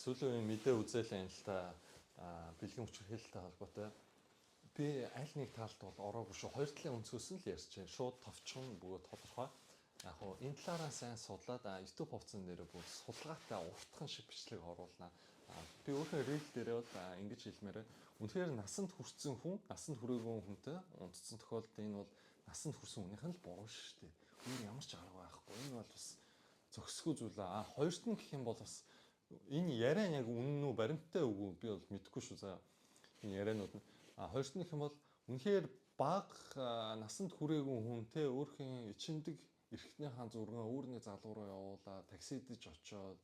Сүүлийн үеийн мэдээ үзээлэн л та бэлгийн хүчирхээлтэй холбоотой. Би аль нэг талд бол ороогүй шүү. Хоёр талын өнцгөөс нь л ярьж байна. Шууд товчхон бөгөөд тодорхой. Яг хоо энэ талаараа сайн судлаад YouTube хуудсан дээр бүр судалгаатай уртхан шиг бичлэг оруулна. Би өөрөө рил дээрээ бол ингэж хэлмээр үнэхээр насанд хүрсэн хүн, насанд хүрээгүй хүнтэй унтцсан тохиолдолд энэ бол насанд хүрсэн хүнийх нь л буруу шүү дээ. Өөр ямар ч арга байхгүй. Энэ бол бас зөксгөө зүйл. Хоёрт нь гэх юм бол бас энэ яриан яг үнэн үү баримттай үгүй би бол мэдэхгүй шүү. За энэ ярианууд нь хоёрт нь гэх юм бол үнэхээр бага насанд хүрээгүй хүн те өөрхийн ичимдэг эрхтнийхаа зургаа өөрний залуу руу явуулаад таксидж очоод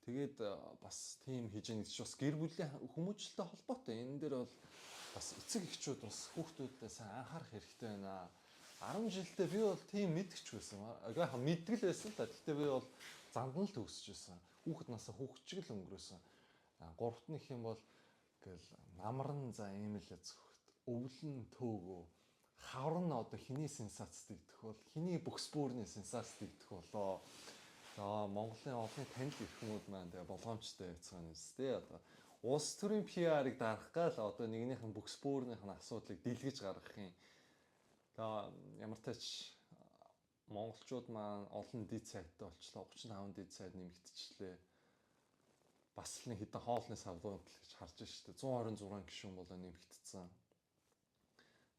тэгээд бас тийм хийж яах гэж бас гэр бүлийн хүмүүжлэлтэй холбоотой. Энэ дээр бол бас эцэг эхчүүд бас хүүхдүүдээ сайн анхаарах хэрэгтэй байна. 10 жилдээ би бол тийм мэдгч байсан. Яг мэдгэл байсан л та. Гэхдээ би бол занд нь л төгсөж байсан. Хүүхэд насаа хүүхчиг л өнгөрөөсөн. Гуравт нь гэх юм бол ингээл намран за ийм л зөвхт өвлөн төөгөө хаврын одоо хиний сенсац дэгдэх бол хиний бүкс бөөрийн сенсац дэгдэх болоо. За Монголын олонний танил ирэх хүмүүс маань тэгээ болгоомжтой байцгаана үстэй одоо улс төрийн PR-ыг дарах гал одоо нэгнийх нь бүкс бөөрийнх нь асуудлыг дэлгэж гаргах юм. За ямар тач монголчууд маань олон дид сайттай болчлоо 35 дид сайд нэмэгдчихлээ. Бас л нэг хэдэн хоолны савлууд л гэж харж штэ 126 гишүүн болоо нэмэгдсэн.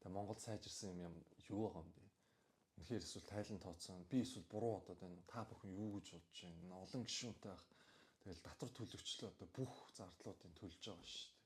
Тэгээ Монгол сайжирсан юм юу байгаа юм бэ? Үнэхээр эсвэл тайлан тооцсон. Би эсвэл буруу бодоод байна. Та бүхэн юу гэж бодож байна? Олон гишүүнтэй байх. Тэгэл татвар төлөвчлөө одоо бүх зардлуудыг төлж байгаа шүү